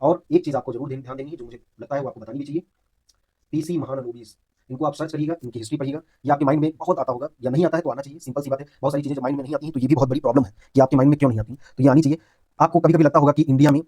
और एक चीज़ आपको ज़रूर ध्यान देनी है, जो मुझे लगता है वो आपको बतानी भी चाहिए। पीसी महानबोबीज़, इनको आप सर्च करिएगा, इनकी हिस्ट्री पढ़िएगा, ये आपके माइंड में बहुत आता होगा या नहीं आता है तो आना चाहिए, सिंपल सी बात है। बहुत सारी चीज़ें जो माइंड में नहीं आती हैं, तो ये भी बहुत बड़ी प्रॉब्लम है कि आपके माइंड में क्यों नहीं आती हैं, तो ये आनी चाहिए। आपको कभी-कभी लगता होगा कि इंडिया में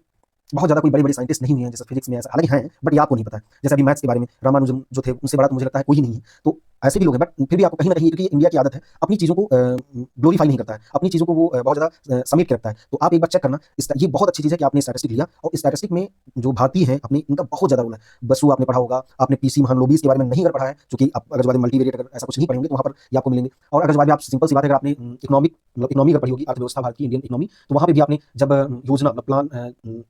बहुत ज़्यादा कोई बड़े-बड़े साइंटिस्ट नहीं हुए हैं, जैसे फिज़िक्स में ऐसा, हालाँकि हैं, बट ये आपको नहीं पता है। जैसे अभी मैथ्स के बारे में रामानुजन जो थे, उनसे बड़ा तो मुझे लगता है कोई ही नहीं है। तो ऐसे भी लोग हैं, बट फिर भी आपको कहीं न कहीं, क्योंकि इंडिया की आदत है, अपनी चीज़ों को ग्लोरीफाई नहीं करता है, अपनी चीज़ों को वो बहुत ज़्यादा समेट के रखता है। तो आप एक बार चेक करना, ये बहुत अच्छी चीज़ है कि आपने स्टैटिस्टिक लिया, और स्टैटिस्टिक में जो भारतीय हैं अपने, इनका बहुत ज़्यादा रोल है। बसु आपने पढ़ा होगा, आपने पीसी महालनोबिस के बारे में नहीं अगर पढ़ा है, चूँकि आप अगर जो मल्टीवेरिएट अगर ऐसा कुछ नहीं पढ़ेंगे, तो वहाँ पर ये आपको मिलेंगे। और अगर जो आप सिंपल सी बात है, अगर आपने इकोनॉमी अगर पढ़ी होगी, अर्थव्यवस्था भारत की, इंडियन इकोनॉमी, तो वहाँ पे भी आपने जब योजना मतलब प्लान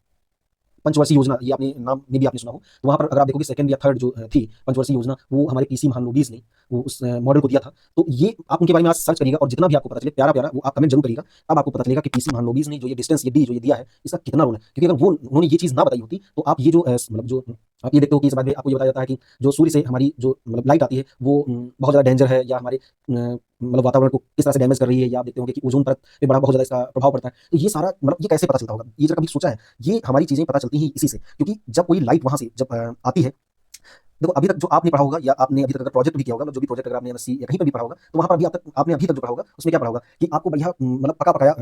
पंचवर्षीय योजना, ये आपने नाम में भी आपने सुना हो, तो वहाँ पर अगर आप देखोगे सेकंड या थर्ड जो थी पंचवर्षीय योजना, वो हमारे पीसी महालनोबिस ने वो उस मॉडल को दिया था। तो ये आप उनके बारे में आज सर्च करिएगा, और जितना भी आपको पता चले प्यारा-प्यारा वो आप कमेंट जरूर करिएगा। अब आपको पता चलेगा कि पीसी महालनोबिस ने जो ये डिस्टेंस ये डी जो ये दिया है, इसका कितना रोल है। क्योंकि अगर वो उन्होंने ये चीज़ ना बताई होती, तो आप ये जो मतलब जो आप ये देखते हो कि इस बात में आपको ये बताया जाता है कि जो सूर्य से हमारी जो मतलब लाइट आती है, वो बहुत ज़्यादा डेंजर है, या हमारे मतलब वातावरण को किस तरह से डैमेज कर रही है, या आप देखते होंगे कि ओज़ोन परत पे बड़ा बहुत ज़्यादा इसका प्रभाव पड़ता है। तो ये सारा मतलब ये कैसे पता चलता होगा? ये जरा कभी सोचा है? ये हमारी चीज़ें पता चलती हैं इसी से, क्योंकि जब कोई लाइट वहाँ से जब आती है, देखो अभी तक जो आपने पढ़ा होगा, या आपने अभी तक अगर प्रोजेक्ट भी किया होगा, मतलब जो भी प्रोजेक्ट अगर आपने एमएससी या कहीं पे भी पढ़ा होगा, तो वहाँ पर भी आप तक आपने अभी तक जो पढ़ा होगा, उसमें क्या पढ़ा होगा कि आपको बढ़िया मतलब पका-पकाया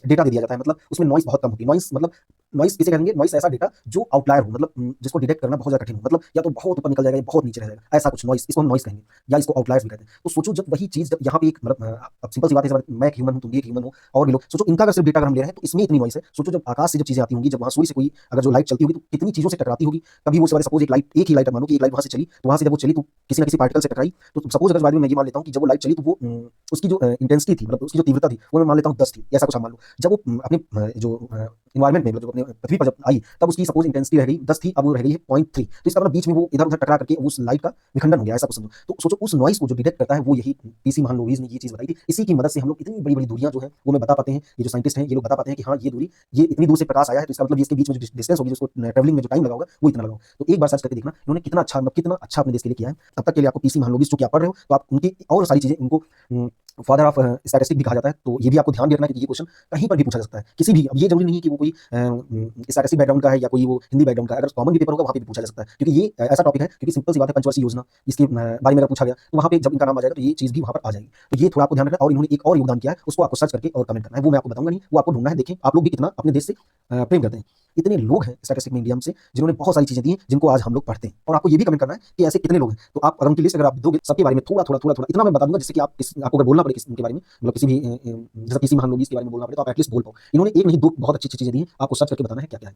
डेटा दे दिया जाता है। मतलब उसमें नॉइज़ बहुत कम होती है। नॉइज़ मतलब नॉइज़ किसे कहेंगे? नॉइज़ ऐसा डेटा जो आउटलायर हो, मतलब जिसको डिटेक्ट करना बहुत ज़्यादा कठिन हो। मतलब या तो बहुत ऊपर निकल जाएगा, या बहुत नीचे रह जाएगा। ऐसा कुछ नॉइज़, इसको हम नॉइज़ कहेंगे, या इसको आउटलायर्स भी कहते हैं। तो सोचो जब वही चीज़ जब यहाँ पे एक मतलब अब सिंपल सी बात है, मैं एक ह्यूमन हूँ, तुम भी एक ह्यूमन हो, और भी लोग, सोचो इनका अगर सिर्फ डेटा अगर हम ले रहे हैं, तो इसमें इतनी नॉइज़ है। सोचो जब आकाश से जब चीज़ें आती होंगी, जब वहाँ सूर्य से कोई अगर जो लाइट चलती होगी, तो कितनी चीज़ों से टकराती होगी। कभी वो सपोज़ एक ही लाइट मानो कि एक लाइट वहाँ से चली, तो वहाँ से जब वो चली, तो किसी न किसी पार्टिकल से टकराई। तो सपोज़ अगर बाद में मैं ये मान लेता हूँ कि जब वो लाइट चली, तो वो उसकी जो इंटेंसिटी थी, मतलब उसकी जो तीव्रता थी, वो मैं मान लेता हूँ 10 थी, ऐसा कुछ आप मान लो। जब वो अपने जो एनवायरनमेंट में, मतलब अपने पृथ्वी पर जब आई, तब उसकी सपोज़ इंटेंसिटी रह गई 10 थी, अब वो रह गई है 0.3। तो इसका मतलब बीच में वो इधर-उधर टकरा करके उस लाइट का विखंडन हो गया, ऐसा कुछ समझो। तो सोचो उस नॉइज़ को जो डिटेक्ट करता है, वो यही पीसी महालनोबिस ने ये चीज़ बताई थी। इसी की मदद से हम लोग इतनी बड़ी-बड़ी दूरियाँ जो हैं, वो हमें बता पाते हैं। ये जो साइंटिस्ट हैं, ये लोग बता पाते हैं कि हाँ, ये दूरी, ये इतनी दूर से प्रकाश आया है, तो इसका मतलब ये इसके बीच में जो डिस्टेंस होगी, जिसको ट्रैवलिंग में जो टाइम लगा होगा, वो इतना लगा होगा। तो एक बार सर्च करके देखना, इन्होंने कितना अच्छा अपने देश के लिए किया है। तब तक के लिए आपको पीसी महालनोबिस चूँकि आप पढ़ रहे हो, तो आप उनकी और सारी चीज़ें, उनको फादर ऑफ स्टैटिस्टिक्स भी कहा जाता है। तो ये भी आपको ध्यान में रखना है, क्योंकि ये क्वेश्चन कहीं पर भी पूछा जा सकता है। किसी भी, अब ये ज़रूरी नहीं है कि वो कोई स्टैटिस्टिक बैकग्राउंड का है, या कोई वो हिंदी बैकग्राउंड का है। अगर कॉमन भी पेपर होगा, वहाँ पे भी पूछा जा सकता है। क्योंकि ये ऐसा टॉपिक है, क्योंकि सिंपल सी बात है, पंचवर्षीय योजना, इसके बारे में अगर पूछा गया, तो वहाँ पे जब इनका नाम आ जाएगा, तो ये चीज़ भी वहाँ पर आ जाएगी। तो ये थोड़ा आपको ध्यान रखना है, और इन्होंने एक और योगदान किया है, उसको आपको सर्च करके और कमेंट करना है। वो मैं आपको बताऊँगा नहीं, वो आपको ढूँढना है। देखें आप लोग भी कितना अपने देश से प्रेम करते हैं। इतने लोग हैं स्टैटिस्टिक में इंडिया से, जिन्होंने बहुत सारी चीज़ें दी हैं, जिनको आज हम लोग पढ़ते हैं। और आपको ये भी कमेंट करना है कि ऐसे कितने लोग हैं। तो आप अगर उनकी लिस्ट अगर आप दोगे, सबके बारे में थोड़ा-थोड़ा इतना मैं बता दूँगा, जिससे कि आपको अगर बोलना पड़े उनके बारे में, मतलब किसी भी जैसे किसी महान लोग इसके बारे में बोलना पड़े, तो आप एटलीस्ट बोल पाओ। इन्होंने एक नहीं, दो बहुत अच्छी-अच्छी चीज़ें दी हैं। आपको सर्च करके बताना है क्या-क्या है।